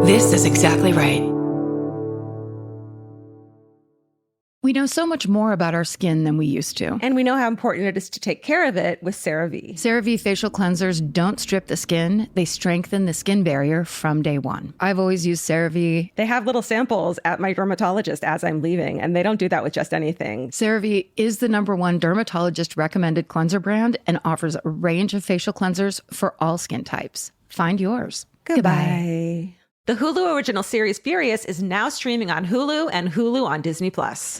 This is exactly right. We know so much more about our skin than we used to. And we know how important it is to take care of it with CeraVe. CeraVe facial cleansers don't strip the skin. They strengthen the skin barrier from day one. I've always used CeraVe. They have little samples at my dermatologist as I'm leaving, and they don't do that with just anything. CeraVe is the #1 dermatologist recommended cleanser brand and offers a range of facial cleansers for all skin types. Find yours. Goodbye. The Hulu original series Furious is now streaming on Hulu and Hulu on Disney+.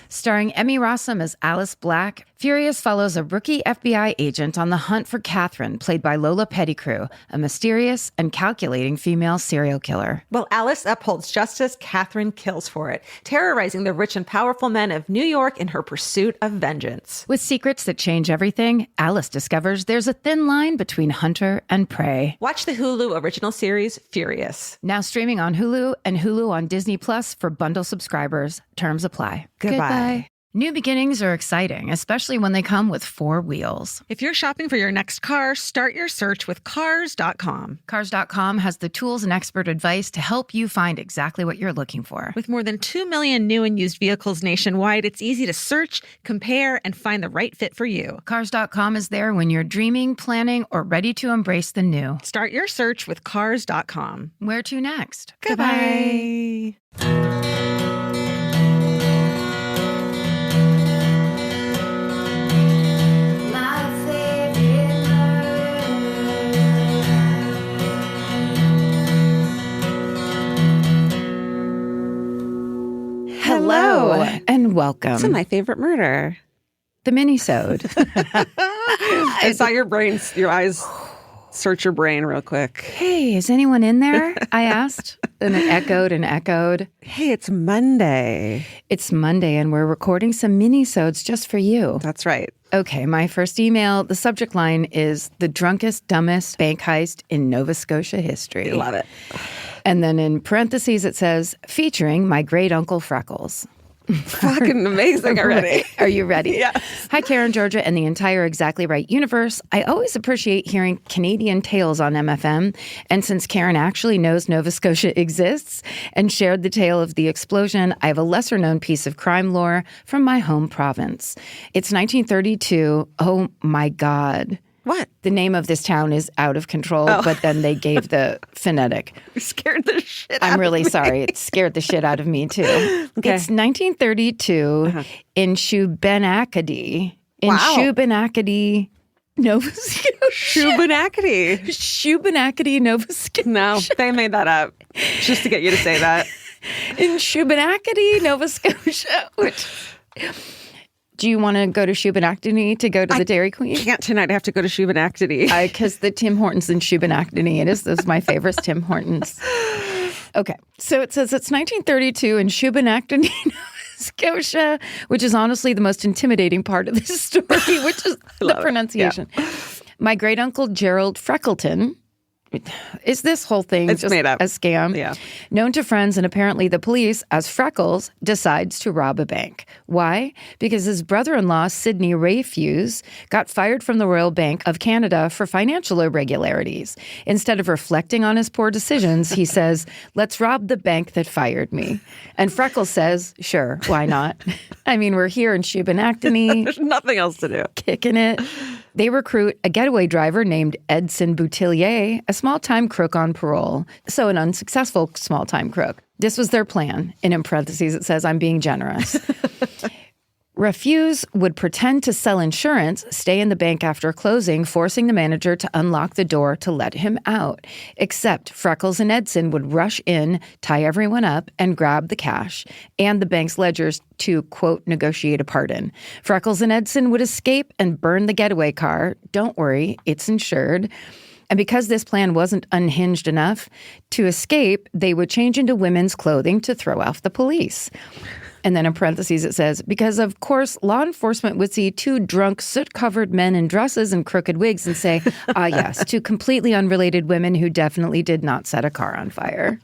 Starring Emmy Rossum as Alice Black, Furious follows a rookie FBI agent on the hunt for Catherine, played by Lola Pettigrew, a mysterious and calculating female serial killer. While Alice upholds justice, Catherine kills for it, terrorizing the rich and powerful men of New York in her pursuit of vengeance. With secrets that change everything, Alice discovers there's a thin line between hunter and prey. Watch the Hulu original series Furious. Now streaming on Hulu and Hulu on Disney Plus for bundle subscribers. Terms apply. Goodbye. New beginnings are exciting, especially when they come with 4 wheels. If you're shopping for your next car, start your search with Cars.com. Cars.com has the tools and expert advice to help you find exactly what you're looking for. With more than 2 million new and used vehicles nationwide, it's easy to search, compare, and find the right fit for you. Cars.com is there when you're dreaming, planning, or ready to embrace the new. Start your search with Cars.com. Where to next? Goodbye. Hello and welcome To My Favorite Murder. The Minisode. I saw your eyes search your brain real quick. Hey, is anyone in there? I asked. And it echoed and echoed. Hey, it's Monday. It's Monday and we're recording some minisodes just for you. That's right. Okay, my first email, the subject line is the drunkest, dumbest bank heist in Nova Scotia history. I love it. And then in parentheses it says, featuring my great uncle Freckles. Fucking amazing already. Are you ready? Yes. Hi, Karen, Georgia, and the entire Exactly Right universe. I always appreciate hearing Canadian tales on MFM. And since Karen actually knows Nova Scotia exists and shared the tale of the explosion, I have a lesser-known piece of crime lore from my home province. It's 1932. Oh, my God. What? The name of this town is out of control, but then they gave the phonetic. You scared the shit out I'm really of me. sorry. It scared the shit out of me, too. Okay. It's 1932 in Shubenacadie. Shubenacadie, Nova Scotia. Shubenacadie, Nova Scotia. No, they made that up just to get you to say that. In Shubenacadie, Nova Scotia. Do you want to go to Shubenacadie to go to the Dairy Queen? Can't tonight. I have to go to Shubenacadie. Because the Tim Hortons in Shubenacadie. Those are my favorites, Tim Hortons. Okay, so it says it's 1932 in Shubenacadie, Nova Scotia, which is honestly the most intimidating part of this story, which is the pronunciation. Yeah. My great uncle Gerald Freckleton. Is this whole thing just made up. A scam? Yeah. Known to friends and apparently the police as Freckles, decides to rob a bank. Why? Because his brother-in-law, Sidney Rayfuse, got fired from the Royal Bank of Canada for financial irregularities. Instead of reflecting on his poor decisions, he says, let's rob the bank that fired me. And Freckles says, sure, why not? I mean, we're here in Shubenacadie. There's nothing else to do. Kicking it. They recruit a getaway driver named Edson Boutillier, a small-time crook on parole. So an unsuccessful small-time crook. This was their plan. And in parentheses, it says, I'm being generous. Refuse would pretend to sell insurance, stay in the bank after closing, forcing the manager to unlock the door to let him out. Except Freckles and Edson would rush in, tie everyone up, and grab the cash and the bank's ledgers to, quote, negotiate a pardon. Freckles and Edson would escape and burn the getaway car. Don't worry, it's insured. And because this plan wasn't unhinged enough to escape, they would change into women's clothing to throw off the police. And then in parentheses, it says, because, of course, law enforcement would see 2 drunk, soot-covered men in dresses and crooked wigs and say, ah, yes, 2 completely unrelated women who definitely did not set a car on fire.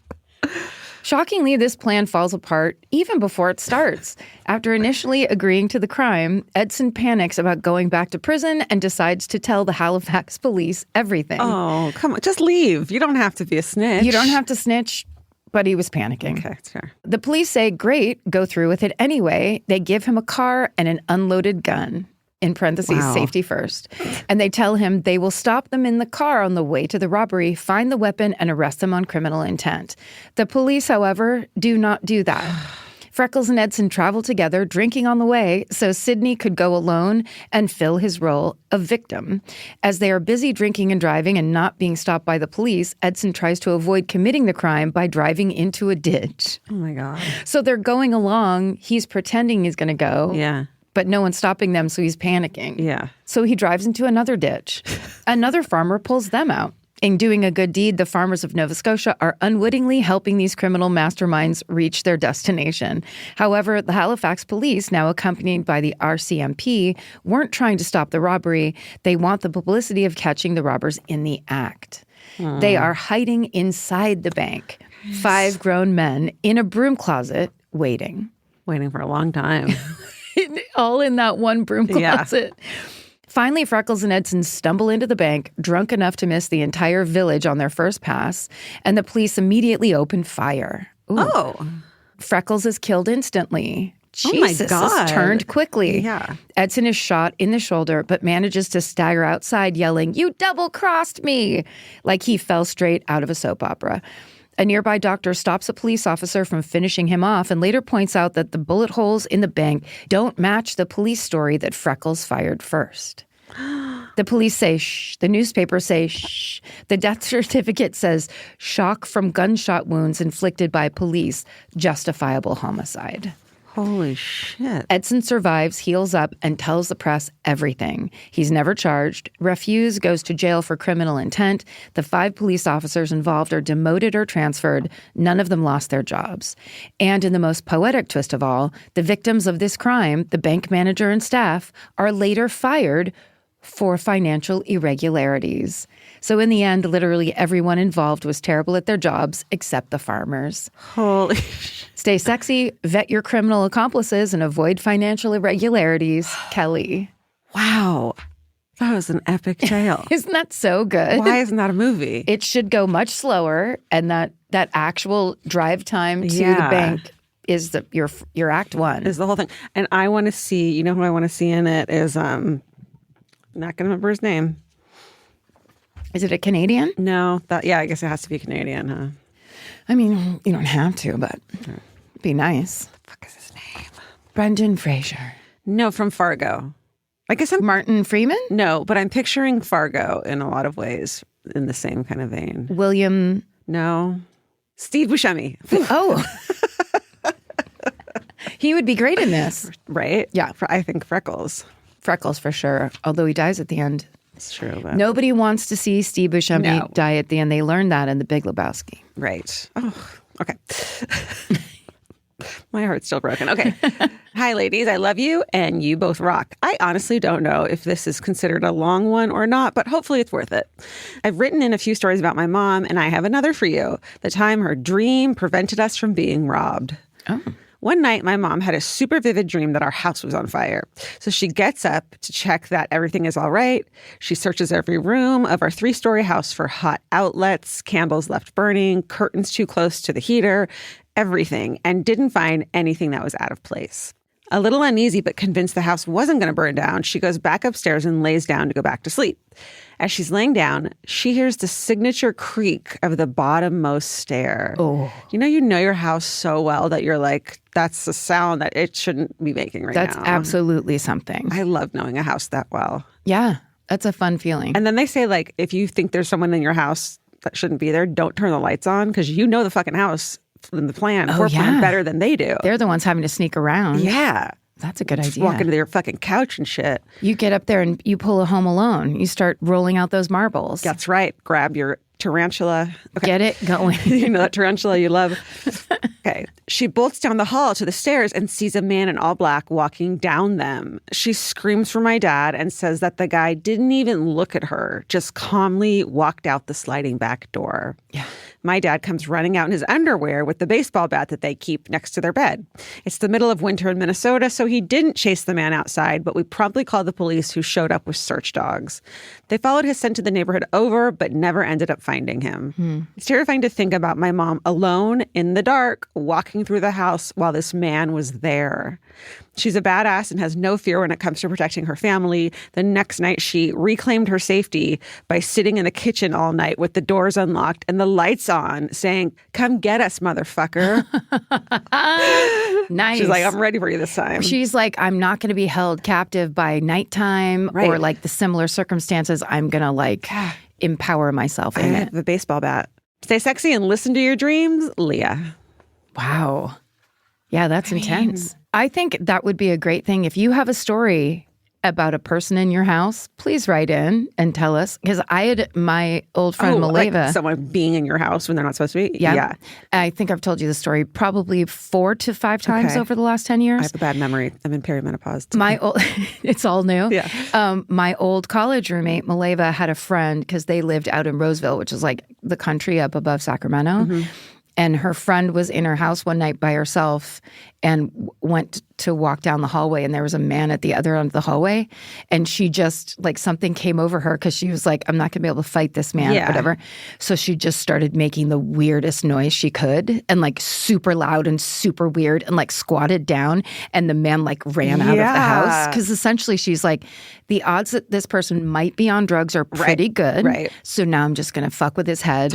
Shockingly, this plan falls apart even before it starts. After initially agreeing to the crime, Edson panics about going back to prison and decides to tell the Halifax police everything. Oh, come on. Just leave. You don't have to be a snitch. You don't have to snitch. But he was panicking. Okay, that's fair. The police say, great, go through with it anyway. They give him a car and an unloaded gun, in parentheses, safety first. And they tell him they will stop them in the car on the way to the robbery, find the weapon, and arrest them on criminal intent. The police, however, do not do that. Freckles and Edson travel together, drinking on the way, so Sidney could go alone and fill his role of victim. As they are busy drinking and driving and not being stopped by the police, Edson tries to avoid committing the crime by driving into a ditch. Oh, my God. So they're going along. He's pretending he's going to go. Yeah. But no one's stopping them, so he's panicking. Yeah. So he drives into another ditch. Another farmer pulls them out. In doing a good deed, the farmers of Nova Scotia are unwittingly helping these criminal masterminds reach their destination. However, the Halifax police, now accompanied by the RCMP, weren't trying to stop the robbery. They want the publicity of catching the robbers in the act. They are hiding inside the bank. 5 grown men in a broom closet waiting. Waiting for a long time. All in that one broom closet. Yeah. Finally, Freckles and Edson stumble into the bank, drunk enough to miss the entire village on their first pass, and the police immediately open fire. Ooh. Oh. Freckles is killed instantly. Jesus, oh my God. Turned quickly. Yeah. Edson is shot in the shoulder, but manages to stagger outside yelling, "You double-crossed me!" like he fell straight out of a soap opera. A nearby doctor stops a police officer from finishing him off and later points out that the bullet holes in the bank don't match the police story that Freckles fired first. The police say, shh. The newspapers say, shh. The death certificate says, shock from gunshot wounds inflicted by police, justifiable homicide. Holy shit. Edson survives, heals up, and tells the press everything. He's never charged. Refuse goes to jail for criminal intent. The 5 police officers involved are demoted or transferred. None of them lost their jobs. And in the most poetic twist of all, the victims of this crime, the bank manager and staff, are later fired for financial irregularities. So in the end, literally everyone involved was terrible at their jobs except the farmers. Holy shit. Stay sexy, vet your criminal accomplices, and avoid financial irregularities. Kelly. Wow. That was an epic tale. Isn't that so good? Why isn't that a movie? It should go much slower, and that actual drive time to the bank is your act one. Is the whole thing. And I want to see, you know who I want to see in it is, I'm not going to remember his name. Is it a Canadian? No. I guess it has to be Canadian, huh? I mean, you don't have to, but it'd be nice. What the fuck is his name? Brendan Fraser. No, from Fargo. I guess I'm... Martin Freeman? No, but I'm picturing Fargo in a lot of ways in the same kind of vein. William... No. Steve Buscemi. Oh. He would be great in this. Right? Yeah. I think Freckles. Freckles for sure, although he dies at the end. It's true. But... Nobody wants to see Steve Buscemi die at the end. They learned that in The Big Lebowski. Right. Oh, okay. My heart's still broken. Okay. Hi, ladies. I love you, and you both rock. I honestly don't know if this is considered a long one or not, but hopefully it's worth it. I've written in a few stories about my mom, and I have another for you. The time her dream prevented us from being robbed. Oh. One night, my mom had a super vivid dream that our house was on fire. So she gets up to check that everything is all right. She searches every room of our 3-story house for hot outlets, candles left burning, curtains too close to the heater, everything, and didn't find anything that was out of place. A little uneasy but convinced the house wasn't going to burn down, she goes back upstairs and lays down to go back to sleep. As she's laying down, she hears the signature creak of the bottommost stair. Oh. You know your house so well that you're like, that's the sound that it shouldn't be making right now. That's absolutely something. I love knowing a house that well. Yeah, that's a fun feeling. And then they say, like, if you think there's someone in your house that shouldn't be there, don't turn the lights on because you know the fucking house and the plan, plan better than they do. They're the ones having to sneak around. Yeah. That's a good idea. Just walk into their fucking couch and shit. You get up there and you pull a Home Alone. You start rolling out those marbles. That's right. Grab your tarantula. Okay. Get it going. You know that tarantula you love. Okay. She bolts down the hall to the stairs and sees a man in all black walking down them. She screams for my dad and says that the guy didn't even look at her, just calmly walked out the sliding back door. Yeah. My dad comes running out in his underwear with the baseball bat that they keep next to their bed. It's the middle of winter in Minnesota, so he didn't chase the man outside, but we promptly called the police, who showed up with search dogs. They followed his scent to the neighborhood over, but never ended up finding him. It's terrifying to think about my mom alone in the dark, walking through the house while this man was there. She's a badass and has no fear when it comes to protecting her family. The next night, she reclaimed her safety by sitting in the kitchen all night with the doors unlocked and the lights on, saying, "Come get us, motherfucker." Nice. She's like, "I'm ready for you this time." She's like, I'm not going to be held captive by nighttime or like the similar circumstances. I'm going to like empower myself in it. The baseball bat. Stay sexy and listen to your dreams, Leah. Wow. Yeah, that's intense. I think that would be a great thing. If you have a story about a person in your house, please write in and tell us. Because I had my old friend Maleva. Like someone being in your house when they're not supposed to be? Yeah. I think I've told you the story probably 4 to 5 times over the last 10 years. I have a bad memory. I'm in perimenopause. It's all new. Yeah. My old college roommate, Maleva, had a friend because they lived out in Roseville, which is like the country up above Sacramento. And her friend was in her house one night by herself and went to walk down the hallway, and there was a man at the other end of the hallway. And she just, like, something came over her because she was like, I'm not going to be able to fight this man, whatever. So she just started making the weirdest noise she could, and like super loud and super weird, and like squatted down, and the man like ran out of the house. Because essentially she's like, the odds that this person might be on drugs are pretty good. So now I'm just going to fuck with his head.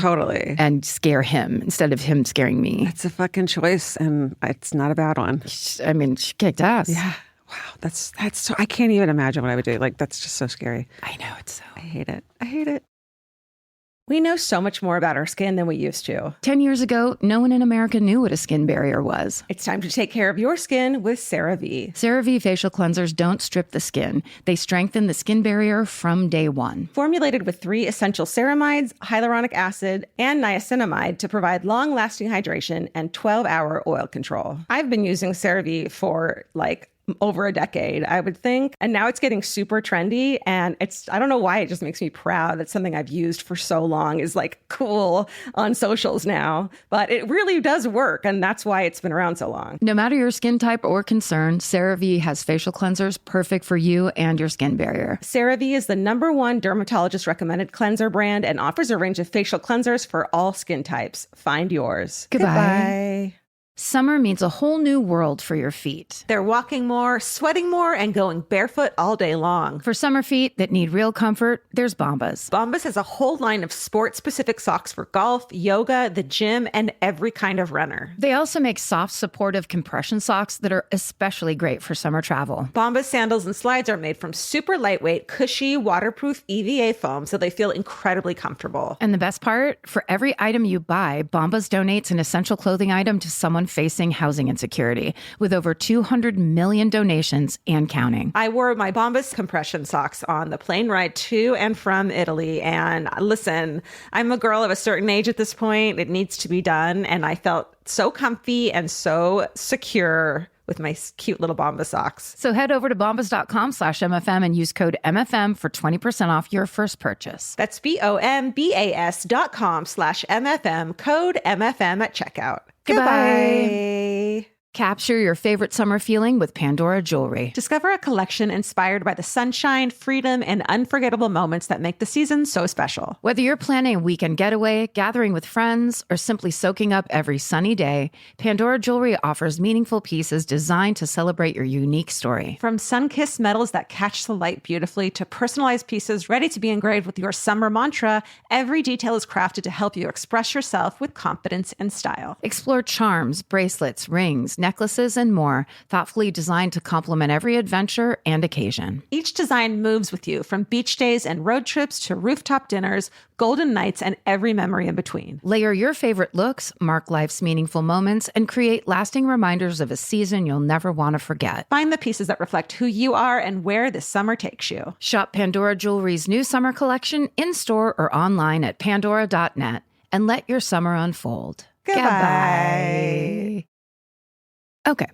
And scare him instead of him scaring me. It's a fucking choice, and it's not a bad one. I mean, she kicked ass. Yeah. Wow. That's so, I can't even imagine what I would do. Like, that's just so scary. I know, it's so. I hate it. I hate it. We know so much more about our skin than we used to. 10 years ago, no one in America knew what a skin barrier was. It's time to take care of your skin with CeraVe. CeraVe facial cleansers don't strip the skin. They strengthen the skin barrier from day one. Formulated with 3 essential ceramides, hyaluronic acid, and niacinamide to provide long-lasting hydration and 12-hour oil control. I've been using CeraVe for like over a decade, I would think. And now it's getting super trendy. And I don't know why, it just makes me proud that something I've used for so long is like cool on socials now. But it really does work. And that's why it's been around so long. No matter your skin type or concern, CeraVe has facial cleansers perfect for you and your skin barrier. CeraVe is the #1 dermatologist recommended cleanser brand and offers a range of facial cleansers for all skin types. Find yours. Goodbye. Summer means a whole new world for your feet. They're walking more, sweating more, and going barefoot all day long. For summer feet that need real comfort, there's Bombas. Bombas has a whole line of sport-specific socks for golf, yoga, the gym, and every kind of runner. They also make soft, supportive compression socks that are especially great for summer travel. Bombas sandals and slides are made from super lightweight, cushy, waterproof EVA foam, so they feel incredibly comfortable. And the best part? For every item you buy, Bombas donates an essential clothing item to someone facing housing insecurity, with over 200 million donations and counting. I wore my Bombas compression socks on the plane ride to and from Italy. And listen, I'm a girl of a certain age at this point. It needs to be done. And I felt so comfy and so secure with my cute little Bombas socks. So head over to bombas.com/MFM and use code MFM for 20% off your first purchase. That's BOMBAS.com/MFM, code MFM at checkout. Goodbye. Capture your favorite summer feeling with Pandora Jewelry. Discover a collection inspired by the sunshine, freedom, and unforgettable moments that make the season so special. Whether you're planning a weekend getaway, gathering with friends, or simply soaking up every sunny day, Pandora Jewelry offers meaningful pieces designed to celebrate your unique story. From sun-kissed metals that catch the light beautifully to personalized pieces ready to be engraved with your summer mantra, every detail is crafted to help you express yourself with confidence and style. Explore charms, bracelets, rings, necklaces, and more, thoughtfully designed to complement every adventure and occasion. Each design moves with you, from beach days and road trips to rooftop dinners, golden nights, and every memory in between. Layer your favorite looks, mark life's meaningful moments, and create lasting reminders of a season you'll never want to forget. Find the pieces that reflect who you are and where this summer takes you. Shop Pandora Jewelry's new summer collection in-store or online at pandora.net and let your summer unfold. Goodbye. Okay.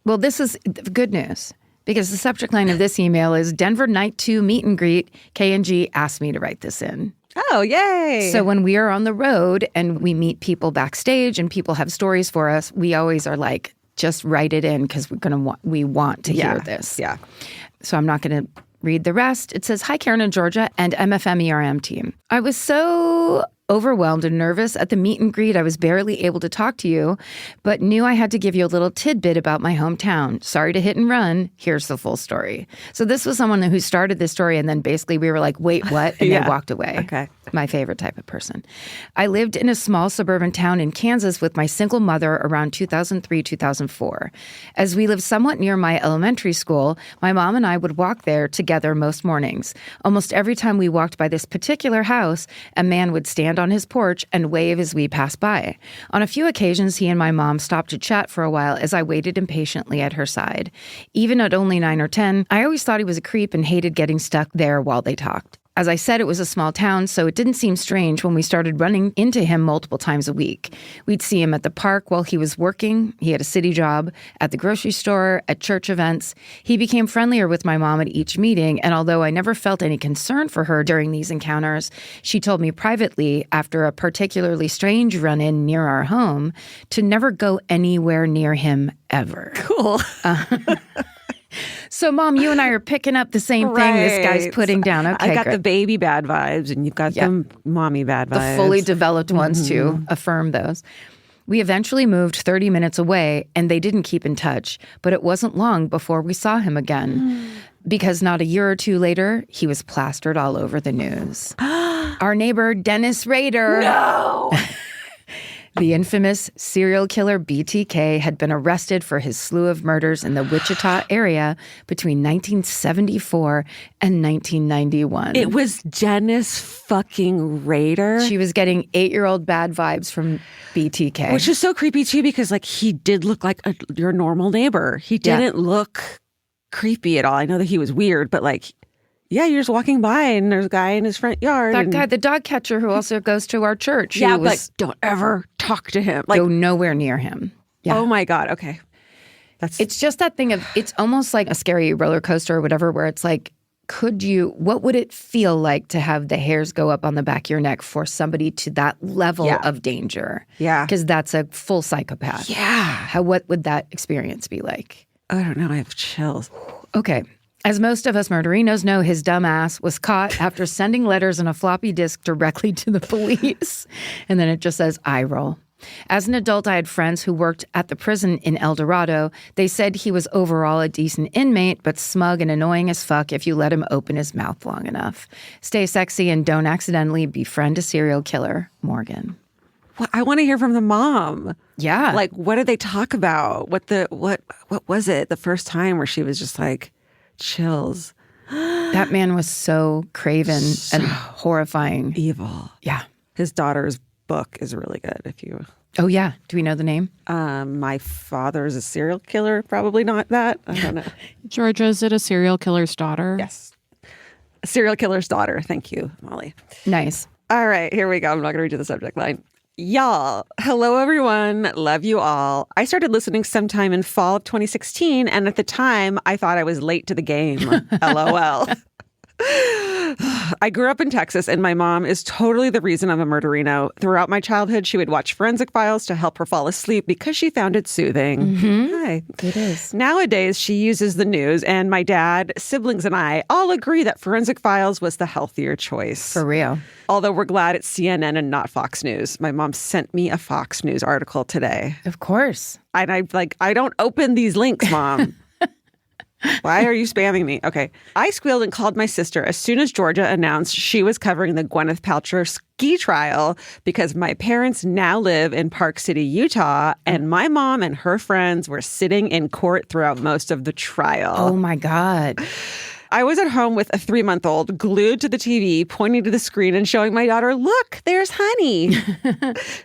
Well, this is good news because the subject line of this email is Denver Night 2 meet and greet. K&G asked me to write this in. Oh, yay. So when we are on the road and we meet people backstage and people have stories for us, we always are like, just write it in because we want to hear this. Yeah. So I'm not going to read the rest. It says, "Hi, Karen and Georgia and MFM ERM team. I was so overwhelmed and nervous at the meet and greet. I was barely able to talk to you, but knew I had to give you a little tidbit about my hometown. Sorry to hit and run. Here's the full story." So this was someone who started this story, and then basically we were like, wait, what? And they walked away. Okay. My favorite type of person. "I lived in a small suburban town in Kansas with my single mother around 2003, 2004. As we lived somewhat near my elementary school, my mom and I would walk there together most mornings. Almost every time we walked by this particular house, a man would stand on his porch and wave as we passed by. On a few occasions, he and my mom stopped to chat for a while as I waited impatiently at her side. Even at only 9 or 10, I always thought he was a creep and hated getting stuck there while they talked. As I said, it was a small town, so it didn't seem strange when we started running into him multiple times a week. We'd see him at the park while he was working. He had a city job, at the grocery store, at church events. He became friendlier with my mom at each meeting, and although I never felt any concern for her during these encounters, she told me privately, after a particularly strange run-in near our home, to never go anywhere near him ever." Cool. So, Mom, you and I are picking up the same thing this guy's putting down. Okay, I got great. the baby bad vibes, and you've got the mommy bad vibes. The fully developed ones, to affirm those. We eventually moved 30 minutes away, and they didn't keep in touch. But it wasn't long before we saw him again. Because not a year or two later, he was plastered all over the news. Our neighbor, Dennis Rader. No! The infamous serial killer BTK had been arrested for his slew of murders in the Wichita area between 1974 and 1991. It was Dennis fucking Rader. She was getting 8-year-old bad vibes from BTK. Which is so creepy, too, because like he did look like your normal neighbor. He didn't look creepy at all. I know that he was weird, but like, yeah, you're just walking by and there's a guy in his front yard. That guy, the dog catcher who also goes to our church. Yeah, but don't ever talk to him. Like, go nowhere near him. Yeah. Oh my God. Okay. It's just that thing of, it's almost like a scary roller coaster or whatever, where it's like, what would it feel like to have the hairs go up on the back of your neck for somebody to that level of danger? Yeah. Because that's a full psychopath. Yeah. What would that experience be like? I don't know. I have chills. Okay. As most of us murderinos know, his dumb ass was caught after sending letters on a floppy disk directly to the police. And then it just says, eye roll. As an adult, I had friends who worked at the prison in El Dorado. They said he was overall a decent inmate, but smug and annoying as fuck if you let him open his mouth long enough. Stay sexy and don't accidentally befriend a serial killer. Morgan. Well, I want to hear from the mom. Yeah. Like, what did they talk about? What was it the first time where she was just like, chills? That man was so craven and horrifying. Evil. Yeah. His daughter's book is really good. If you. Oh, yeah. Do we know the name? My father's a serial killer. Probably not that. I don't know. Georgia, is it a serial killer's daughter? Yes. A serial killer's daughter. Thank you, Molly. Nice. All right, here we go. I'm not going to read you the subject line. Y'all, hello everyone. Love you all. I started listening sometime in fall of 2016, and at the time, I thought I was late to the game. LOL. I grew up in Texas, and my mom is totally the reason I'm a murderino. Throughout my childhood, she would watch Forensic Files to help her fall asleep because she found it soothing. Hi. It is. Nowadays, she uses the news, and my dad, siblings, and I all agree that Forensic Files was the healthier choice. For real. Although we're glad it's CNN and not Fox News. My mom sent me a Fox News article today. Of course. And I'm like, I don't open these links, Mom. Why are you spamming me? Okay. I squealed and called my sister as soon as Georgia announced she was covering the Gwyneth Paltrow ski trial because my parents now live in Park City, Utah, and my mom and her friends were sitting in court throughout most of the trial. Oh, my God. I was at home with a 3-month-old glued to the TV, pointing to the screen and showing my daughter, look, there's Honey.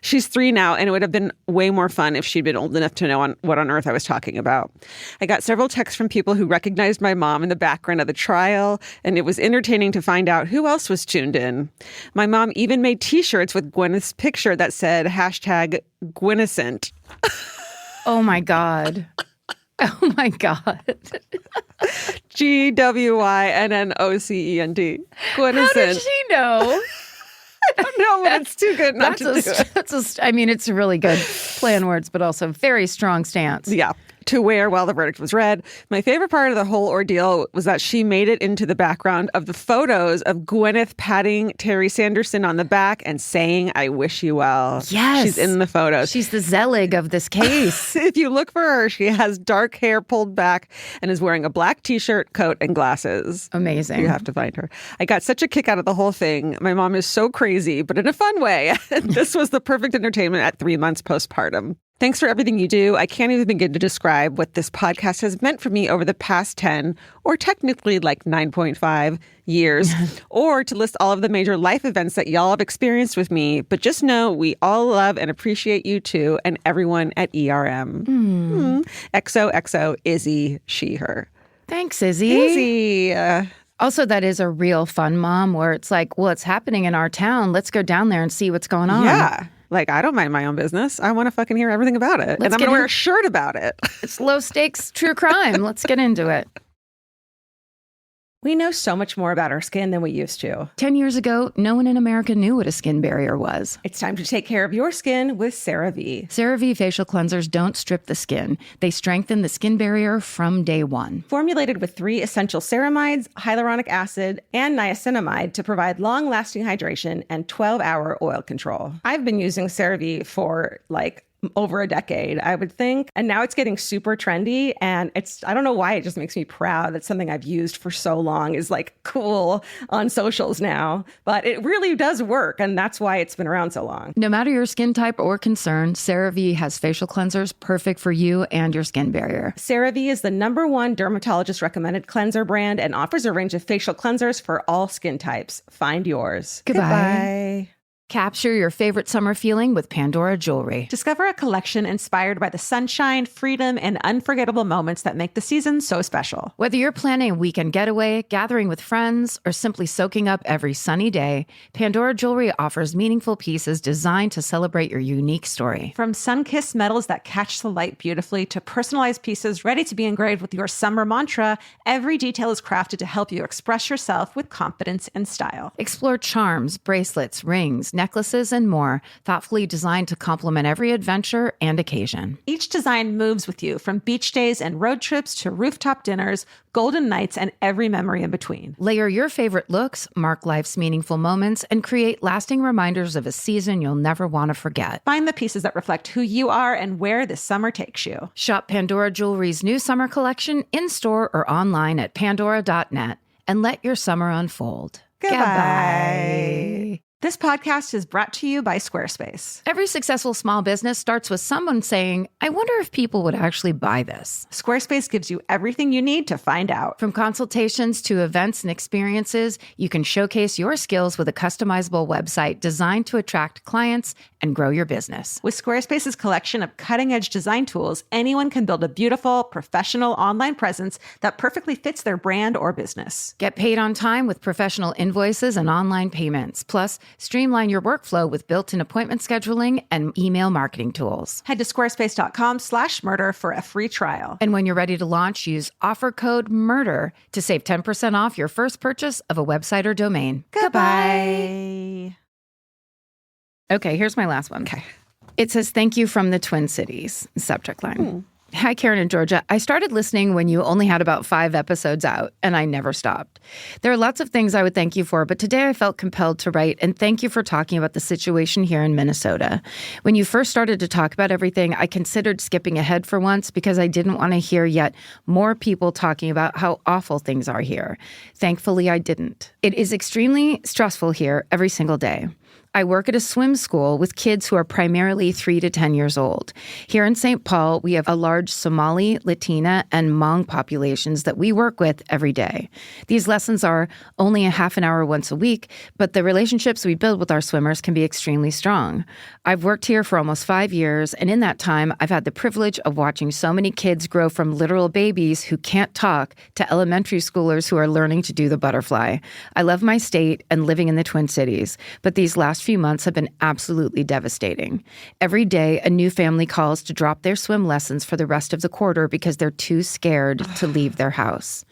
She's 3 now, and it would have been way more fun if she'd been old enough to know what on earth I was talking about. I got several texts from people who recognized my mom in the background of the trial, and it was entertaining to find out who else was tuned in. My mom even made T-shirts with Gwyneth's picture that said #Gwynecent. Oh, my God. Oh, my God. GWYNNOCENT. Gwynecent. How did she know? No, but it's too good not to do it. I mean, it's a really good play on words, but also very strong stance. Yeah. To wear while the verdict was read. My favorite part of the whole ordeal was that she made it into the background of the photos of Gwyneth patting Terry Sanderson on the back and saying, "I wish you well." Yes. She's in the photos. She's the Zelig of this case. If you look for her, she has dark hair pulled back and is wearing a black t-shirt, coat, and glasses. Amazing. You have to find her. I got such a kick out of the whole thing. My mom is so crazy, but in a fun way. This was the perfect entertainment at 3 months postpartum. Thanks for everything you do. I can't even begin to describe what this podcast has meant for me over the past 10, or technically like 9.5 years, or to list all of the major life events that y'all have experienced with me. But just know we all love and appreciate you too, and everyone at ERM. XOXO, Izzy, she, her. Thanks, Izzy. Izzy. Also, that is a real fun mom where it's like, well, it's happening in our town. Let's go down there and see what's going on. Yeah. Like, I don't mind my own business. I want to fucking hear everything about it. And I'm going to wear a shirt about it. It's low stakes true crime. Let's get into it. We know so much more about our skin than we used to. 10 years ago, no one in America knew what a skin barrier was. It's time to take care of your skin with CeraVe. CeraVe facial cleansers don't strip the skin. They strengthen the skin barrier from day one. Formulated with 3 essential ceramides, hyaluronic acid, and niacinamide to provide long-lasting hydration and 12-hour oil control. I've been using CeraVe for over a decade, I would think. And now it's getting super trendy. And I don't know why, it just makes me proud that something I've used for so long is cool on socials now. But it really does work. And that's why it's been around so long. No matter your skin type or concern, CeraVe has facial cleansers perfect for you and your skin barrier. CeraVe is the #1 dermatologist recommended cleanser brand and offers a range of facial cleansers for all skin types. Find yours. Goodbye. Capture your favorite summer feeling with Pandora jewelry. Discover a collection inspired by the sunshine, freedom, and unforgettable moments that make the season so special. Whether you're planning a weekend getaway, gathering with friends, or simply soaking up every sunny day, Pandora jewelry offers meaningful pieces designed to celebrate your unique story. From sun-kissed metals that catch the light beautifully to personalized pieces ready to be engraved with your summer mantra, every detail is crafted to help you express yourself with confidence and style. Explore charms, bracelets, rings, necklaces, and more, thoughtfully designed to complement every adventure and occasion. Each design moves with you, from beach days and road trips to rooftop dinners, golden nights, and every memory in between. Layer your favorite looks, mark life's meaningful moments, and create lasting reminders of a season you'll never want to forget. Find the pieces that reflect who you are and where this summer takes you. Shop Pandora Jewelry's new summer collection in-store or online at pandora.net and let your summer unfold. Goodbye. This podcast is brought to you by Squarespace. Every successful small business starts with someone saying, I wonder if people would actually buy this. Squarespace gives you everything you need to find out. From consultations to events and experiences, you can showcase your skills with a customizable website designed to attract clients and grow your business. With Squarespace's collection of cutting-edge design tools, anyone can build a beautiful, professional online presence that perfectly fits their brand or business. Get paid on time with professional invoices and online payments. Plus, streamline your workflow with built-in appointment scheduling and email marketing tools. Head to squarespace.com/murder for a free trial. And when you're ready to launch, use offer code MURDER to save 10% off your first purchase of a website or domain. Goodbye. Okay, here's my last one. Okay. It says, thank you from the Twin Cities, subject line. Hi, Karen and Georgia. I started listening when you only had about 5 episodes out, and I never stopped. There are lots of things I would thank you for, but today I felt compelled to write and thank you for talking about the situation here in Minnesota. When you first started to talk about everything, I considered skipping ahead for once because I didn't want to hear yet more people talking about how awful things are here. Thankfully, I didn't. It is extremely stressful here every single day. I work at a swim school with kids who are primarily 3 to 10 years old. Here in St. Paul, we have a large Somali, Latina, and Hmong populations that we work with every day. These lessons are only a half an hour once a week, but the relationships we build with our swimmers can be extremely strong. I've worked here for almost 5 years, and in that time, I've had the privilege of watching so many kids grow from literal babies who can't talk to elementary schoolers who are learning to do the butterfly. I love my state and living in the Twin Cities, but these last few months have been absolutely devastating. Every day, a new family calls to drop their swim lessons for the rest of the quarter because they're too scared to leave their house.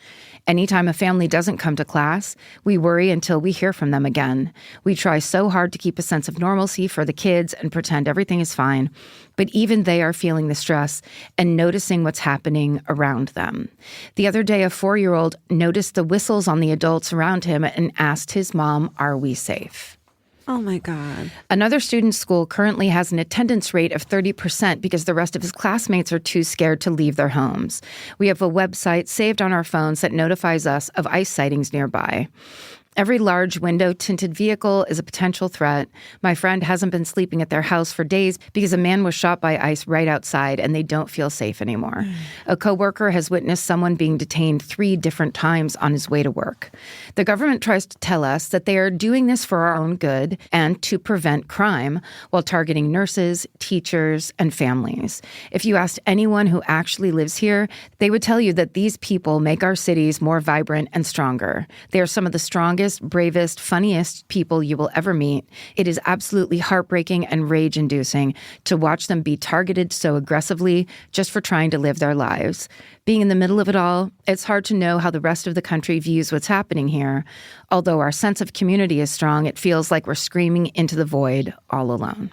Anytime a family doesn't come to class, we worry until we hear from them again. We try so hard to keep a sense of normalcy for the kids and pretend everything is fine, but even they are feeling the stress and noticing what's happening around them. The other day, a 4-year-old noticed the whistles on the adults around him and asked his mom, "Are we safe?" Oh my God. Another student's school currently has an attendance rate of 30% because the rest of his classmates are too scared to leave their homes. We have a website saved on our phones that notifies us of ICE sightings nearby. Every large window-tinted vehicle is a potential threat. My friend hasn't been sleeping at their house for days because a man was shot by ICE right outside and they don't feel safe anymore. A coworker has witnessed someone being detained 3 different times on his way to work. The government tries to tell us that they are doing this for our own good and to prevent crime while targeting nurses, teachers, and families. If you asked anyone who actually lives here, they would tell you that these people make our cities more vibrant and stronger. They are some of the strongest, bravest, funniest people you will ever meet. It is absolutely heartbreaking and rage-inducing to watch them be targeted so aggressively just for trying to live their lives. Being in the middle of it all, it's hard to know how the rest of the country views what's happening here. Although our sense of community is strong, it feels like we're screaming into the void all alone.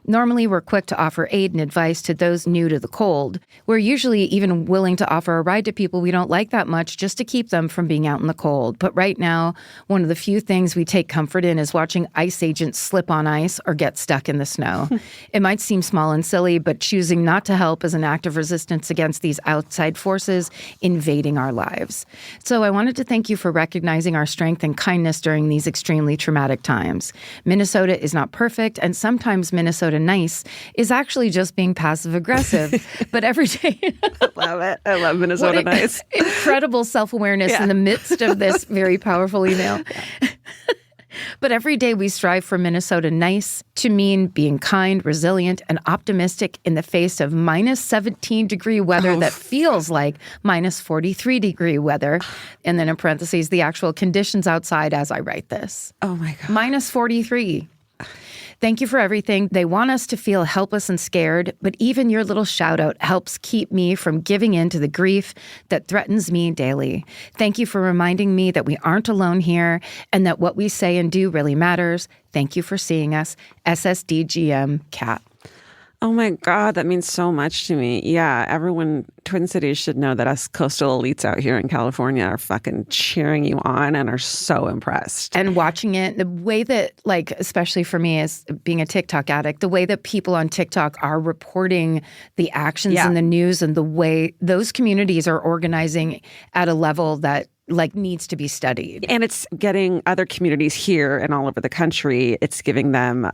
Normally, we're quick to offer aid and advice to those new to the cold. We're usually even willing to offer a ride to people we don't like that much just to keep them from being out in the cold. But right now, one of the few things we take comfort in is watching ICE agents slip on ice or get stuck in the snow. It might seem small and silly, but choosing not to help is an act of resistance against these outside forces invading our lives. So I wanted to thank you for recognizing our strength and kindness during these extremely traumatic times. Minnesota is not perfect, and sometimes Minnesota nice is actually just being passive-aggressive. But every day... I love it. I love Minnesota nice. Incredible self-awareness in the midst of this very powerful email. But every day we strive for Minnesota nice to mean being kind, resilient, and optimistic in the face of minus 17-degree weather that feels like minus 43-degree weather. And then in parentheses, the actual conditions outside as I write this. Oh my God. Minus 43. Thank you for everything. They want us to feel helpless and scared, but even your little shout out helps keep me from giving in to the grief that threatens me daily. Thank you for reminding me that we aren't alone here and that what we say and do really matters. Thank you for seeing us. SSDGM Cat. Oh my God, that means so much to me. Yeah, everyone, Twin Cities should know that us coastal elites out here in California are fucking cheering you on and are so impressed. And watching it, the way that, like, especially for me as being a TikTok addict, the way that people on TikTok are reporting the actions in the news and the way those communities are organizing at a level that needs to be studied. And it's getting other communities here and all over the country. It's giving them,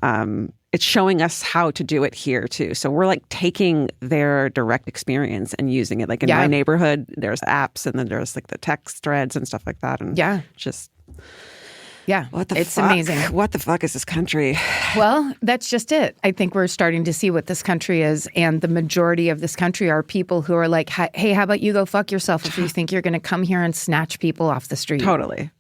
it's showing us how to do it here too. So we're taking their direct experience and using it. Like in my neighborhood, there's apps and then there's the text threads and stuff like that. And just... Yeah, it's amazing. What the fuck is this country? Well, that's just it. I think we're starting to see what this country is. And the majority of this country are people who are like, hey, how about you go fuck yourself if you think you're going to come here and snatch people off the street? Totally.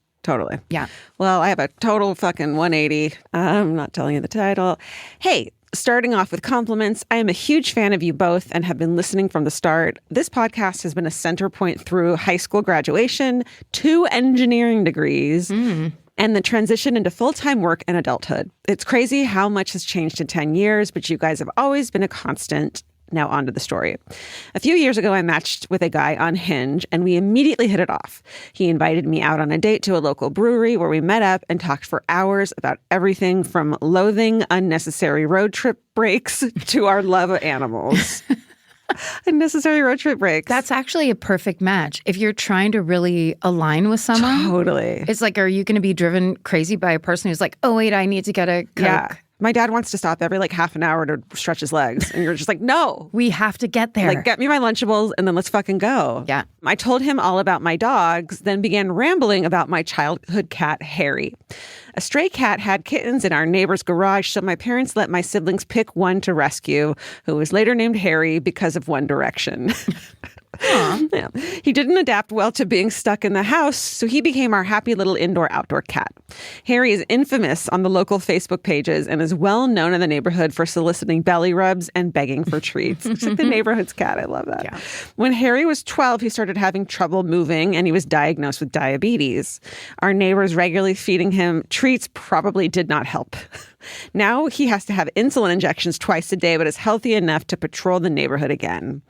Yeah. Well, I have a total fucking 180. I'm not telling you the title. Hey, starting off with compliments, I am a huge fan of you both and have been listening from the start. This podcast has been a center point through high school graduation, 2 engineering degrees, and the transition into full-time work and adulthood. It's crazy how much has changed in 10 years, but you guys have always been a constant. Now on to the story. A few years ago, I matched with a guy on Hinge, and we immediately hit it off. He invited me out on a date to a local brewery where we met up and talked for hours about everything from loathing unnecessary road trip breaks to our love of animals. Unnecessary road trip breaks. That's actually a perfect match. If you're trying to really align with someone. Totally. It's like, are you going to be driven crazy by a person who's like, oh, wait, I need to get a Coke? Yeah. My dad wants to stop every half an hour to stretch his legs. And you're just like, no. We have to get there. Get me my Lunchables and then let's fucking go. Yeah. I told him all about my dogs, then began rambling about my childhood cat, Harry. A stray cat had kittens in our neighbor's garage, so my parents let my siblings pick one to rescue, who was later named Harry because of One Direction. Yeah. He didn't adapt well to being stuck in the house, so he became our happy little indoor-outdoor cat. Harry is infamous on the local Facebook pages and is well known in the neighborhood for soliciting belly rubs and begging for treats. It's like the neighborhood's cat. I love that. Yeah. When Harry was 12, he started having trouble moving, and he was diagnosed with diabetes. Our neighbors regularly feeding him treats probably did not help. Now he has to have insulin injections twice a day, but is healthy enough to patrol the neighborhood again.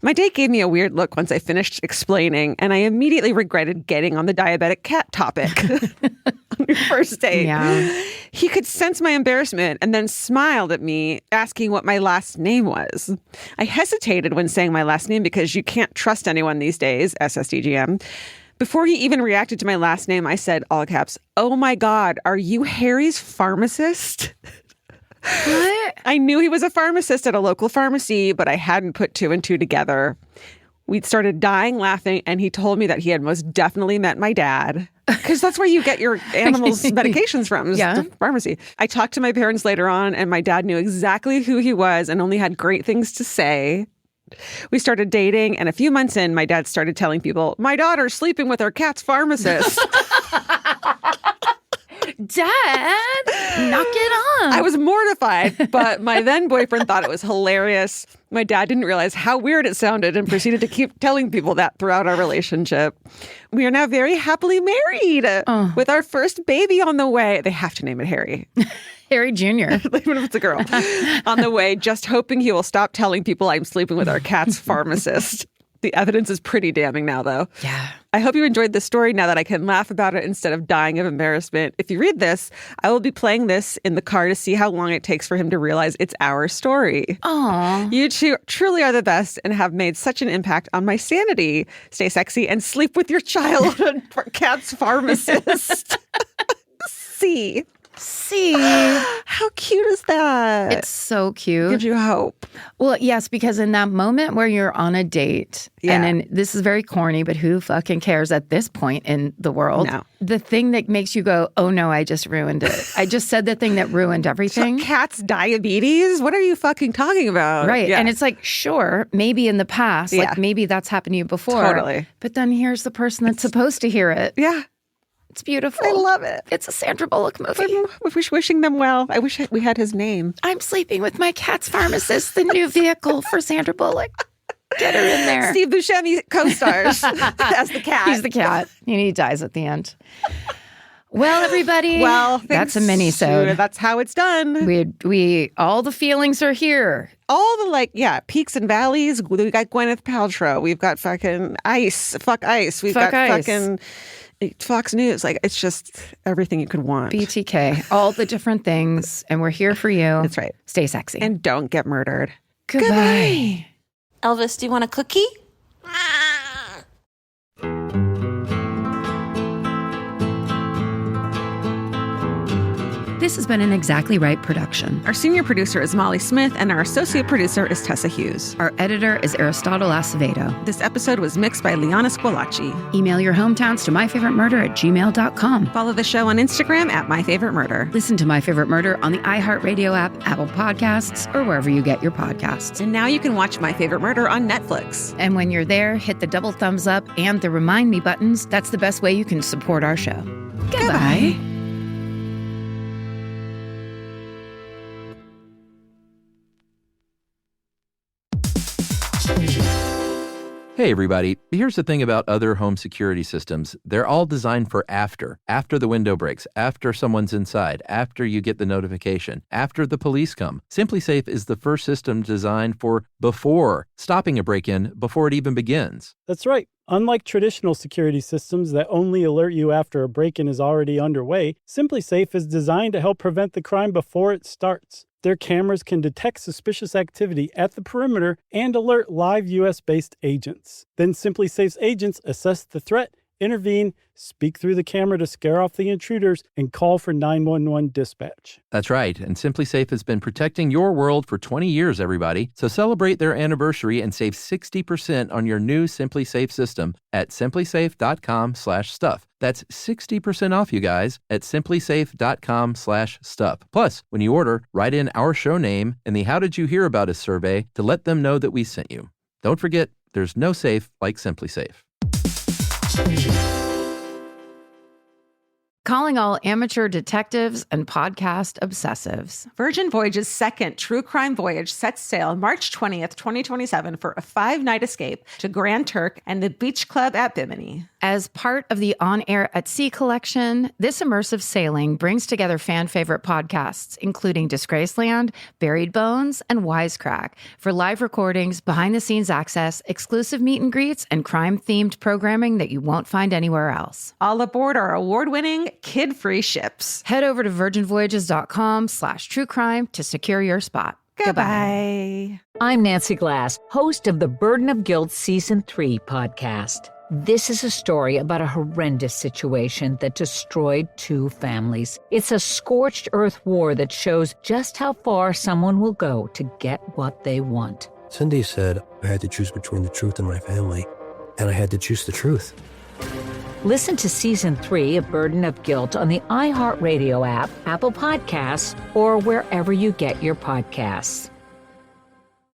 My date gave me a weird look once I finished explaining, and I immediately regretted getting on the diabetic cat topic on your first date. Yeah. He could sense my embarrassment and then smiled at me, asking what my last name was. I hesitated when saying my last name because you can't trust anyone these days, SSDGM. Before he even reacted to my last name, I said, all caps, "Oh my God, are you Harry's pharmacist?" What? I knew he was a pharmacist at a local pharmacy, but I hadn't put two and two together. We'd started dying laughing, and he told me that he had most definitely met my dad. Because that's where you get your animals' medications from, the pharmacy. I talked to my parents later on, and my dad knew exactly who he was and only had great things to say. We started dating, and a few months in, my dad started telling people, "My daughter's sleeping with her cat's pharmacist." Dad, knock it on. I was mortified, but my then boyfriend thought it was hilarious. My dad didn't realize how weird it sounded and proceeded to keep telling people that throughout our relationship. We are now very happily married with our first baby on the way. They have to name it Harry. Harry Jr. Even if it's a girl. On the way, just hoping he will stop telling people I'm sleeping with our cat's pharmacist. The evidence is pretty damning now, though. Yeah. I hope you enjoyed this story now that I can laugh about it instead of dying of embarrassment. If you read this, I will be playing this in the car to see how long it takes for him to realize it's our story. Aww. You two truly are the best and have made such an impact on my sanity. Stay sexy and sleep with your childhood cat's pharmacist. See. How cute is that? It's so cute. Gives you hope. Well, yes, because in that moment where you're on a date, and this is very corny, but who fucking cares at this point in the world? No. The thing that makes you go, oh no, I just ruined it. I just said the thing that ruined everything. So cat's diabetes? What are you fucking talking about? Right. Yeah. And it's like, sure, maybe in the past, like maybe that's happened to you before. Totally. But then here's the person that's supposed to hear it. Yeah. It's beautiful. I love it. It's a Sandra Bullock movie. Wishing them well. I wish we had his name. I'm sleeping with my cat's pharmacist, the new vehicle for Sandra Bullock. Get her in there. Steve Buscemi co-stars as the cat. He's the cat. And he dies at the end. Well, everybody. Well, that's a minisode. That's how it's done. We all the feelings are here. All the peaks and valleys. We got Gwyneth Paltrow. We've got fucking ice. Fuck ice. We've got ice. Fucking Fox News. Like, it's just everything you could want. BTK. All the different things. And we're here for you. That's right. Stay sexy. And don't get murdered. Goodbye. Elvis, do you want a cookie? This has been an Exactly Right production. Our senior producer is Molly Smith, and our associate producer is Tessa Hughes. Our editor is Aristotle Acevedo. This episode was mixed by Liana Squilacci. Email your hometowns to myfavoritemurder@gmail.com. Follow the show on Instagram at myfavoritemurder. Listen to My Favorite Murder on the iHeartRadio app, Apple Podcasts, or wherever you get your podcasts. And now you can watch My Favorite Murder on Netflix. And when you're there, hit the double thumbs up and the remind me buttons. That's the best way you can support our show. Goodbye. Hey everybody, here's the thing about other home security systems. They're all designed for after the window breaks, after someone's inside, after you get the notification, after the police come. SimpliSafe is the first system designed for before, stopping a break-in before it even begins. That's right. Unlike traditional security systems that only alert you after a break-in is already underway, SimpliSafe is designed to help prevent the crime before it starts. Their cameras can detect suspicious activity at the perimeter and alert live U.S.-based agents. Then SimpliSafe's agents assess the threat, intervene, speak through the camera to scare off the intruders, and call for 911 dispatch. That's right, and SimpliSafe has been protecting your world for 20 years, everybody. So celebrate their anniversary and save 60% on your new SimpliSafe system at simplisafe.com/stuff. That's 60% off, you guys, at simplisafe.com/stuff. Plus, when you order, write in our show name and the How Did You Hear About Us survey to let them know that we sent you. Don't forget, There's no safe like Simply Safe. Calling all amateur detectives and podcast obsessives. Virgin Voyage's second true crime voyage sets sail March 20th, 2027 for a 5-night escape to Grand Turk and the Beach Club at Bimini. As part of the On Air at Sea collection, this immersive sailing brings together fan favorite podcasts, including Disgraceland, Buried Bones, and Wisecrack, for live recordings, behind-the-scenes access, exclusive meet and greets, and crime-themed programming that you won't find anywhere else. All aboard our award-winning, kid-free ships. Head over to virginvoyages.com/truecrime to secure your spot. Goodbye. I'm Nancy Glass, host of the Burden of Guilt Season 3 podcast. This is a story about a horrendous situation that destroyed 2 families. It's a scorched earth war that shows just how far someone will go to get what they want. Cindy said I had to choose between the truth and my family, and I had to choose the truth. Listen to Season 3 of Burden of Guilt on the iHeartRadio app, Apple Podcasts, or wherever you get your podcasts.